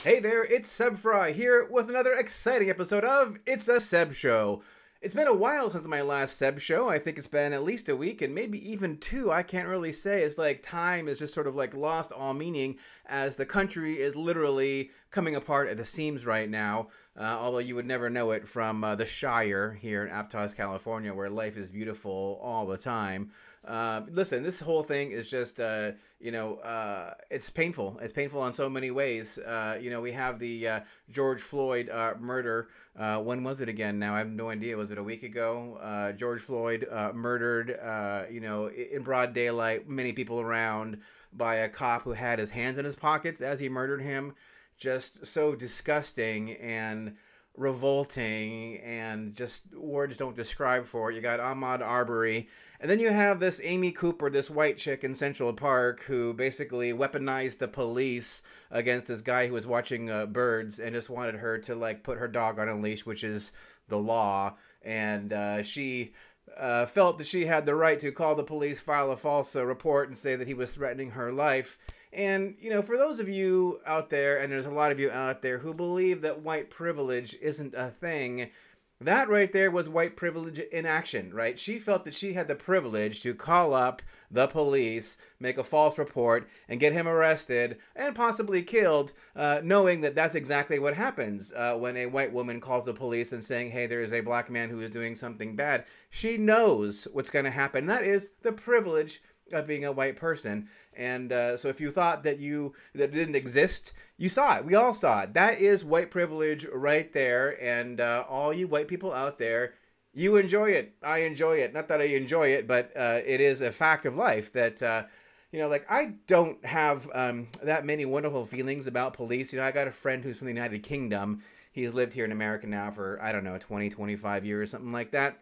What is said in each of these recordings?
Hey there, it's Seb Frey here with another exciting episode of It's a Seb Show. It's been a while since my last Seb show. I think it's been at least a week and maybe even two. I can't really say. It's like time is just sort of like lost all meaning as the country is literally coming apart at the seams right now. Although you would never know it from the Shire here in Aptos, California, where life is beautiful all the time. Listen, this whole thing is just, it's painful. It's painful in so many ways. We have the George Floyd murder. When was it again now? I have no idea. Was it a week ago? George Floyd murdered, in broad daylight, many people around, by a cop who had his hands in his pockets as he murdered him. Just so disgusting and revolting, and just words don't describe for it. You got Ahmaud Aubrey, and then you have this Amy Cooper, this white chick in Central Park, who basically weaponized the police against this guy who was watching birds and just wanted her to like put her dog on a leash, which is the law. And she felt that she had the right to call the police, file a false report, and say that he was threatening her life. And, for those of you out there, and there's a lot of you out there who believe that white privilege isn't a thing, that right there was white privilege in action, right? She felt that she had the privilege to call up the police, make a false report, and get him arrested and possibly killed, knowing that that's exactly what happens when a white woman calls the police and saying, hey, there is a black man who is doing something bad. She knows what's going to happen. That is the privilege of being a white person. And so if you thought that it didn't exist, you saw it. We all saw it. That is white privilege right there. And all you white people out there, you enjoy it. I enjoy it. Not that I enjoy it, but it is a fact of life that, I don't have that many wonderful feelings about police. I got a friend who's from the United Kingdom. He's lived here in America now for, 20, 25 years, something like that.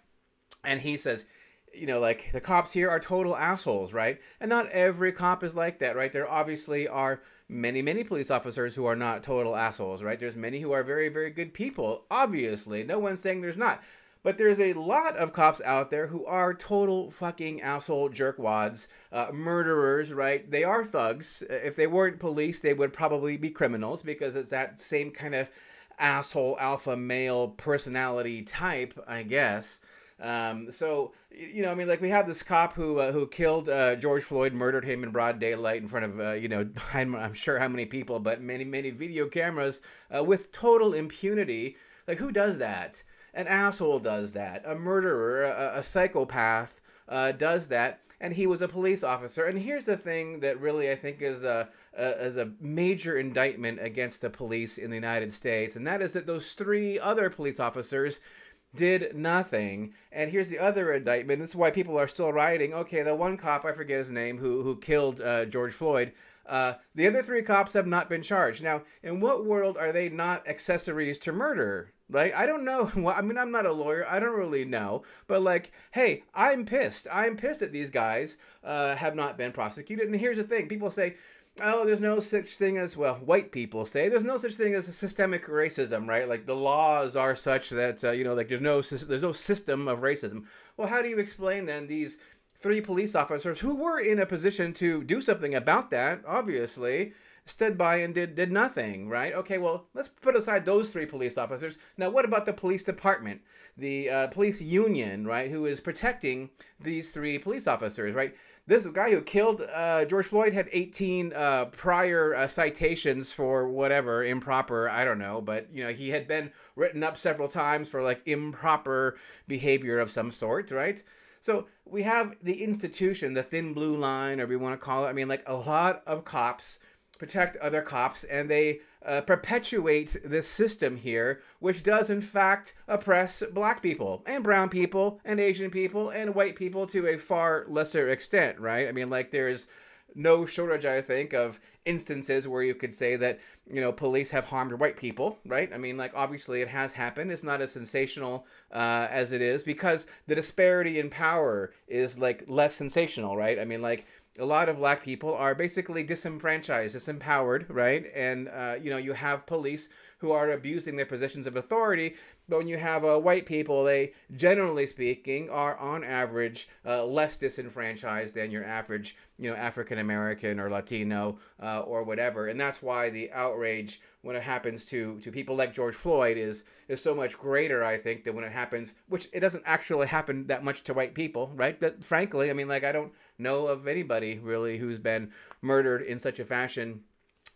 And he says, the cops here are total assholes, right? And not every cop is like that, right? There obviously are many, many police officers who are not total assholes, right? There's many who are very, very good people, obviously. No one's saying there's not. But there's a lot of cops out there who are total fucking asshole jerkwads, murderers, right? They are thugs. If they weren't police, they would probably be criminals, because it's that same kind of asshole alpha male personality type, I guess. We have this cop who killed George Floyd, murdered him in broad daylight in front of, I'm sure how many people, but many, many video cameras with total impunity. Like, who does that? An asshole does that. A murderer, a psychopath does that. And he was a police officer. And here's the thing that really I think is a major indictment against the police in the United States. And that is that those three other police officers did nothing. And here's the other indictment. This is why people are still rioting. Okay, the one cop, I forget his name, who killed George Floyd. The other three cops have not been charged. Now, in what world are they not accessories to murder? Right? I don't know. I'm not a lawyer. I don't really know. But hey, I'm pissed. I'm pissed that these guys have not been prosecuted. And here's the thing. People say, oh, there's no such thing as, white people say, there's no such thing as systemic racism, right? Like, the laws are such that, there's no system of racism. Well, how do you explain, then, these three police officers who were in a position to do something about that, obviously, stood by and did nothing, right? Okay, well, let's put aside those three police officers. Now, what about the police department, the police union, right, who is protecting these three police officers, right? This guy who killed George Floyd had 18 prior citations for whatever, improper, I don't know, but, he had been written up several times for, improper behavior of some sort, right? So we have the institution, the thin blue line, or whatever you want to call it. A lot of cops protect other cops, and they perpetuate this system here, which does in fact oppress black people and brown people and Asian people and white people to a far lesser extent, right? There's no shortage, I think, of instances where you could say that, police have harmed white people, right? Obviously it has happened. It's not as sensational as it is because the disparity in power is less sensational, right? A lot of black people are basically disenfranchised, disempowered, right? And, you have police who are abusing their positions of authority But when you have white people, they, generally speaking, are on average less disenfranchised than your average, African American or Latino or whatever. And that's why the outrage when it happens to people like George Floyd is so much greater, I think, than when it happens, which it doesn't actually happen that much to white people, right? But frankly, I mean, like, I don't know of anybody really who's been murdered in such a fashion,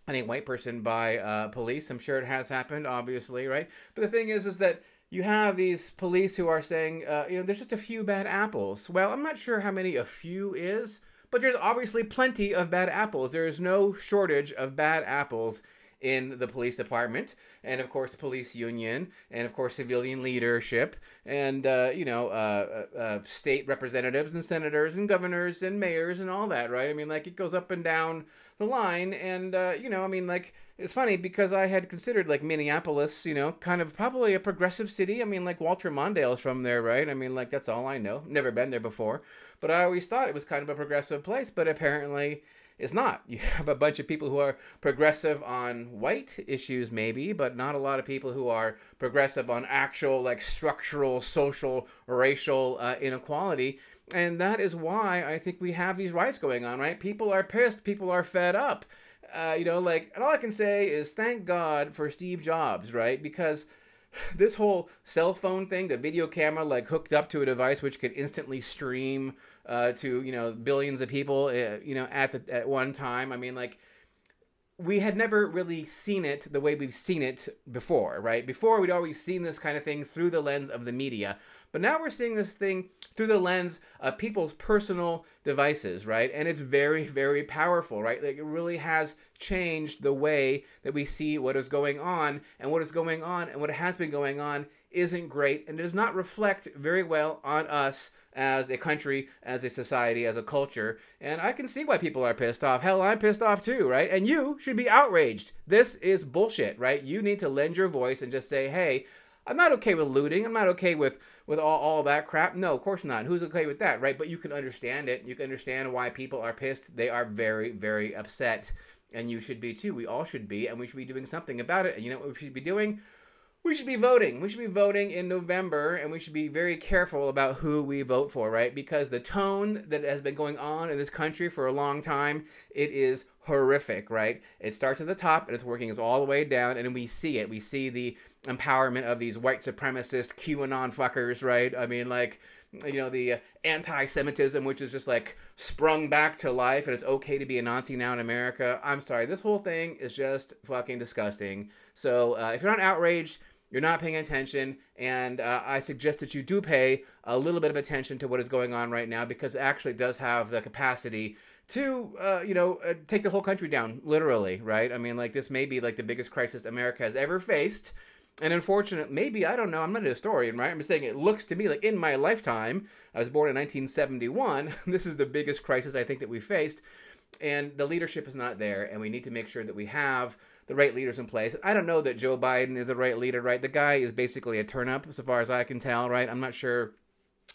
any white person, by police. I'm sure it has happened, obviously, right? But the thing is that you have these police who are saying, there's just a few bad apples. Well, I'm not sure how many a few is, but there's obviously plenty of bad apples. There is no shortage of bad apples in the police department, and of course the police union, and of course civilian leadership, and state representatives and senators and governors and mayors and all that, right? I mean, like, it goes up and down the line, and I mean, like, it's funny because I had considered, like, Minneapolis, kind of probably a progressive city. I mean, like, Walter Mondale's from there, right? I mean, like, that's all I know. Never been there before, but I always thought it was kind of a progressive place, but apparently it's not. You have a bunch of people who are progressive on white issues, maybe, but not a lot of people who are progressive on actual, like, structural, social, racial inequality. And that is why I think we have these riots going on, right? People are pissed. People are fed up. And all I can say is thank God for Steve Jobs, right? Because this whole cell phone thing, the video camera, like, hooked up to a device which could instantly stream to billions of people at one time. I mean, like, we had never really seen it the way we've seen it before, right? Before, we'd always seen this kind of thing through the lens of the media, but now we're seeing this thing through the lens of people's personal devices, right? And it's very, very powerful, right? Like, it really has changed the way that we see what is going on, and what is going on and what has been going on isn't great, and does not reflect very well on us as a country, as a society, as a culture. And I can see why people are pissed off. Hell, I'm pissed off too, right? And you should be outraged. This is bullshit, right? You need to lend your voice and just say, hey, I'm not okay with looting. I'm not okay with all that crap. No, of course not. Who's okay with that, right? But you can understand it. You can understand why people are pissed. They are very, very upset. And you should be too. We all should be. And we should be doing something about it. And you know what we should be doing? We should be voting. We should be voting in November, and we should be very careful about who we vote for, right? Because the tone that has been going on in this country for a long time, it is horrific, right? It starts at the top, and it's working its all the way down, and we see it. We see the empowerment of these white supremacist QAnon fuckers, right? I mean, like, the anti-Semitism, which is just, like, sprung back to life, and it's okay to be a Nazi now in America. I'm sorry. This whole thing is just fucking disgusting. So if you're not outraged, you're not paying attention, and I suggest that you do pay a little bit of attention to what is going on right now, because it actually does have the capacity to, take the whole country down, literally, right? I mean, like, this may be, like, the biggest crisis America has ever faced, and unfortunately, maybe, I don't know, I'm not a historian, right? I'm just saying it looks to me like in my lifetime, I was born in 1971, this is the biggest crisis I think that we faced, and the leadership is not there, and we need to make sure that we have the right leaders in place. I don't know that Joe Biden is the right leader, right? The guy is basically a turn-up, so far as I can tell, right? I'm not sure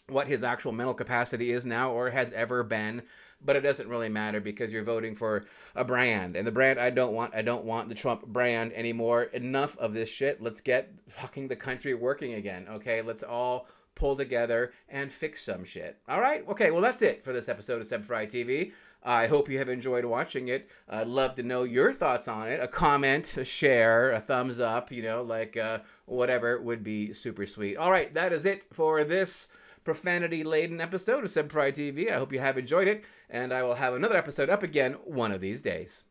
what his actual mental capacity is now or has ever been, but it doesn't really matter because you're voting for a brand. And the brand I don't want the Trump brand anymore. Enough of this shit. Let's get fucking the country working again, okay? Let's all pull together and fix some shit. All right? Okay, well, that's it for this episode of Seb Frey TV. I hope you have enjoyed watching it. I'd love to know your thoughts on it. A comment, a share, a thumbs up, whatever would be super sweet. All right, that is it for this profanity-laden episode of Seb Frey TV. I hope you have enjoyed it, and I will have another episode up again one of these days.